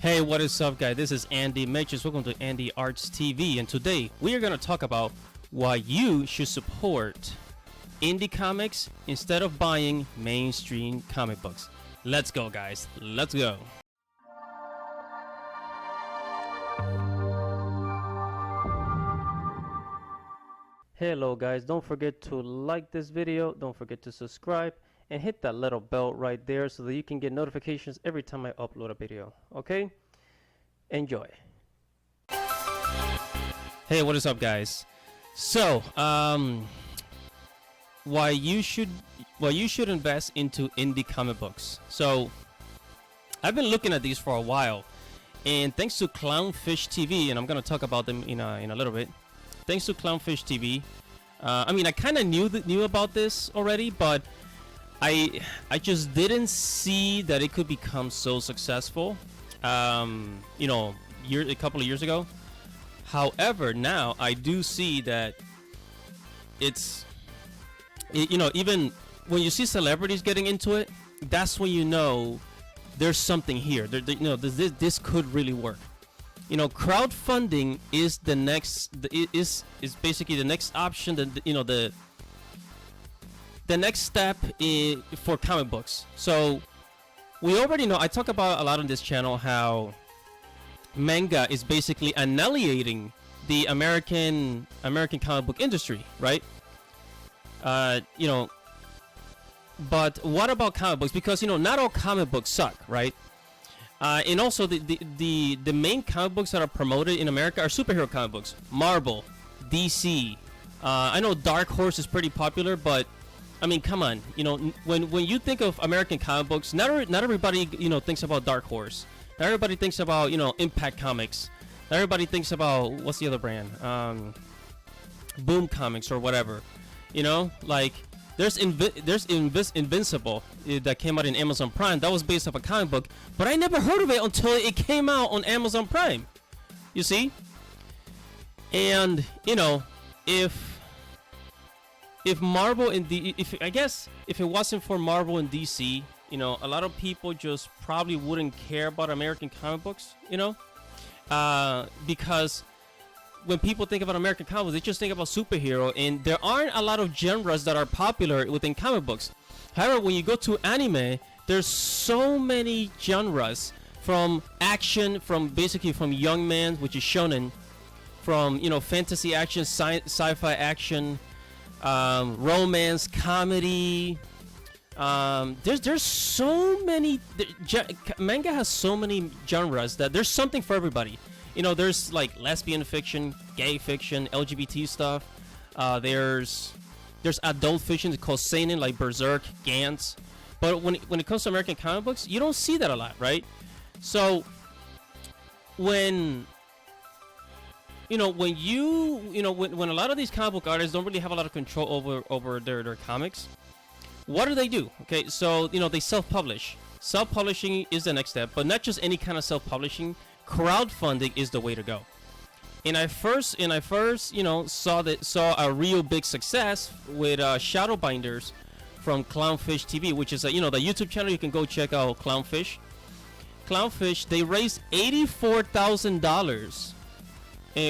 Hey, what is up, guys? This is Andy Matrix. Welcome to Andy Arts TV, and today we are going to talk about why you should support indie comics instead of buying mainstream comic books. Let's go, guys. Let's go. Hello, guys. Don't forget to like this video. Don't forget to subscribe and hit that little bell right there so that you can get notifications every time I upload a video. Okay? Enjoy. Hey, what is up, guys? So, why you should invest into indie comic books. So, I've been looking at these for a while, and thanks to Clownfish TV, and I'm gonna talk about them in a little bit. Thanks to Clownfish TV, I mean, I kind of knew about this already, but I just didn't see that it could become so successful. You know, a couple of years ago. However, now I do see that you know, even when you see celebrities getting into it, that's when you know there's something here. You know, this could really work. You know, crowdfunding is the next is basically the next option. The next step for comic books. So we already know. I talk about a lot on this channel how manga is basically annihilating the American comic book industry, right? You know, but what about comic books? Because you know, not all comic books suck, right? And also the main comic books that are promoted in America are superhero comic books. Marvel, DC. I know Dark Horse is pretty popular, but I mean, come on. You know, when you think of American comic books, not everybody, you know, thinks about Dark Horse. Not everybody thinks about, you know, Impact Comics. Not everybody thinks about, what's the other brand? Boom Comics or whatever. You know, like there's Invincible that came out in Amazon Prime. That was based off a comic book, but I never heard of it until it came out on Amazon Prime. You see? And you know, if Marvel and I guess if it wasn't for Marvel and DC, you know, a lot of people just probably wouldn't care about American comic books, you know, because when people think about American comic books, they just think about superhero, and there aren't a lot of genres that are popular within comic books. However, when you go to anime, there's so many genres, from action, from young man, which is shonen, from, you know, fantasy action, sci-fi action, romance, comedy. There's so many. Manga has so many genres that there's something for everybody. You know, there's like lesbian fiction, gay fiction, LGBT stuff. There's adult fiction called seinen, like Berserk, Gantz. But when it comes to American comic books, you don't see that a lot, right? So when a lot of these comic book artists don't really have a lot of control over their comics, what do? Okay, so you know, they self-publish. Self-publishing is the next step, but not just any kind of self-publishing. Crowdfunding is the way to go. And I first you know, saw a real big success with Shadow Binders from Clownfish TV, which is you know, the YouTube channel. You can go check out Clownfish. Clownfish, they raised $84,000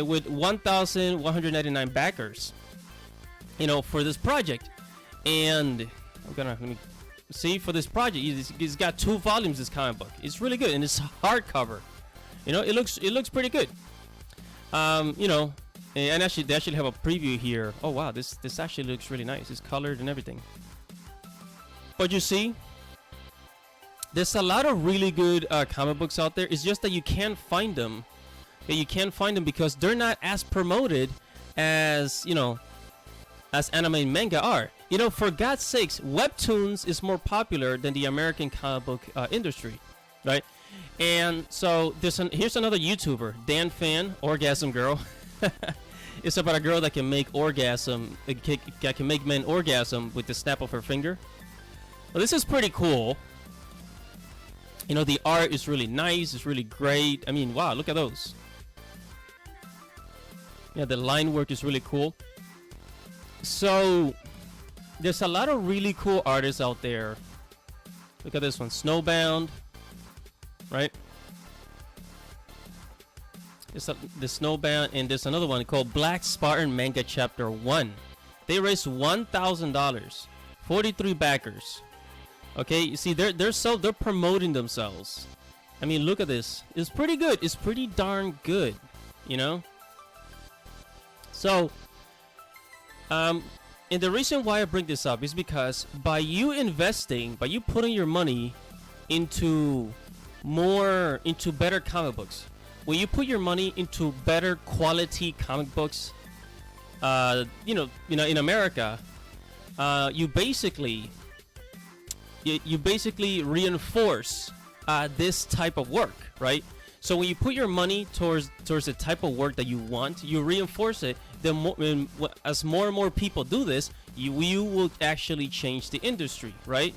with 1,199 backers, you know, for this project. And let me see, for this project, it's got 2 volumes. This comic book, it's really good, and it's hardcover. You know, it looks pretty good. You know, and actually they actually have a preview here. Oh wow, this actually looks really nice. It's colored and everything. But you see, there's a lot of really good comic books out there. It's just that you can't find them. Because they're not as promoted as, you know, as anime and manga are. You know, for God's sakes, webtoons is more popular than the American comic book industry, right? And so here's another YouTuber, Dan Fan, Orgasm Girl. It's about a girl that can make that can make men orgasm with the snap of her finger. Well, this is pretty cool. You know, the art is really nice. It's really great. I mean, wow, look at those. Yeah, the line work is really cool. So there's a lot of really cool artists out there. Look at this one, Snowbound, right? It's the Snowbound, and there's another one called Black Spartan Manga Chapter 1. They raised $1,000, 43 backers. Okay, you see, they're promoting themselves. I mean, look at this. It's pretty good. It's pretty darn good, you know. So, and the reason why I bring this up is because by you investing, by you putting your money into better comic books, when you put your money into better quality comic books, you know, in America, you basically reinforce this type of work, right? So when you put your money towards the type of work that you want, you reinforce it. Then as more and more people do this, you will actually change the industry, right?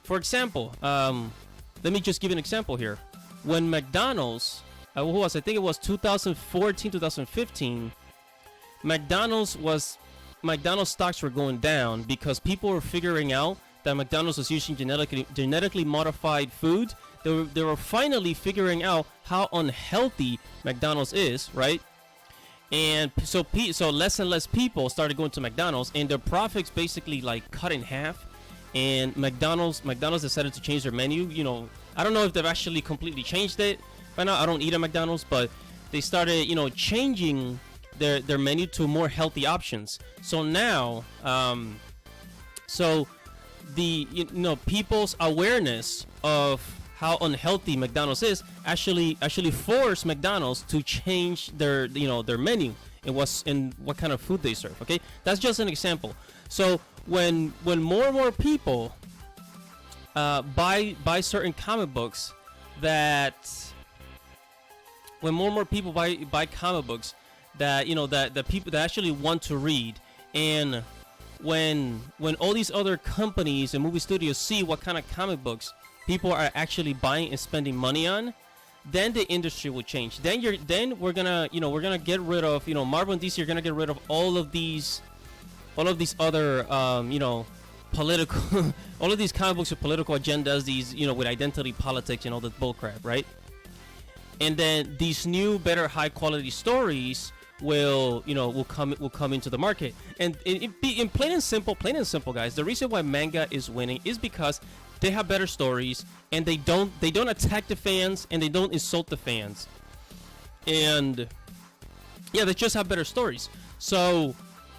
For example, let me just give an example here. When McDonald's, I think it was 2014, 2015, McDonald's stocks were going down because people were figuring out that McDonald's was using genetically modified food. They were finally figuring out how unhealthy McDonald's is, right? And so less and less people started going to McDonald's, and their profits basically like cut in half. And McDonald's decided to change their menu. You know, I don't know if they've actually completely changed it. Right now, I don't eat at McDonald's, but they started, you know, changing their menu to more healthy options. So now, people's awareness of how unhealthy McDonald's is actually forced McDonald's to change their menu and what kind of food they serve. Okay, that's just an example. So when more and more people buy certain comic books, when more and more people buy comic books that people that actually want to read, and when all these other companies and movie studios see what kind of comic books people are actually buying and spending money on, then the industry will change. Then we're gonna get rid of, Marvel and DC are gonna get rid of all of these other political all of these comic books with political agendas, these with identity politics and all this bullcrap, right? And then these new, better, high quality stories will come into the market. And in plain and simple, guys, the reason why manga is winning is because they have better stories, and they don't attack the fans, and they don't insult the fans. And yeah, they just have better stories. So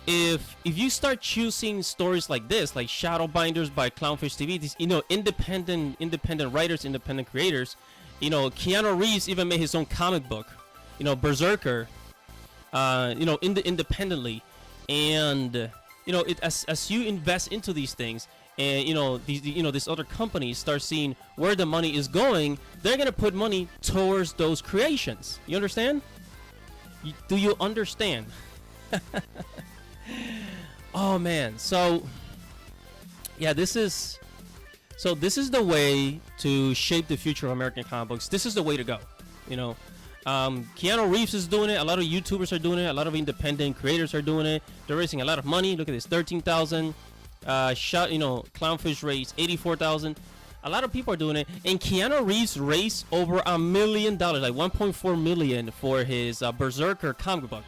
if you start choosing stories like this, like Shadowbinders by Clownfish TV, these independent writers, independent creators, Keanu Reeves even made his own comic book, Berserker, independently. And as you invest into these things, and these other companies start seeing where the money is going, they're gonna put money towards those creations. You understand? Do you understand? Oh man, so yeah, this is the way to shape the future of American comic books. This is the way to go. Keanu Reeves is doing it. A lot of YouTubers are doing it. A lot of independent creators are doing it. They're raising a lot of money. Look at this, 13,000. Clownfish raised 84,000. A lot of people are doing it, and Keanu Reeves raised over $1 million, like 1.4 million, for his Berserker comic book.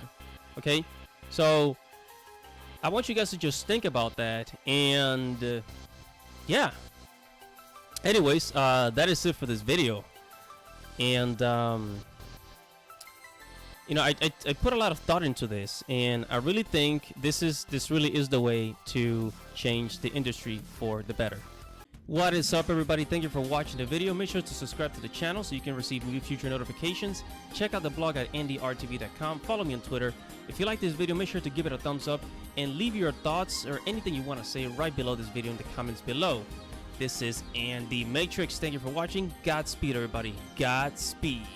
Okay, so I want you guys to just think about that, and yeah. Anyways, that is it for this video, and I put a lot of thought into this, and I really think this really is the way to change the industry for the better. What is up, everybody? Thank you for watching the video. Make sure to subscribe to the channel so you can receive new future notifications. Check out the blog at ndrtv.com. Follow me on Twitter. If you like this video, make sure to give it a thumbs up and leave your thoughts or anything you want to say right below this video in the comments below. This is Andy Matrix. Thank you for watching. Godspeed, everybody. Godspeed.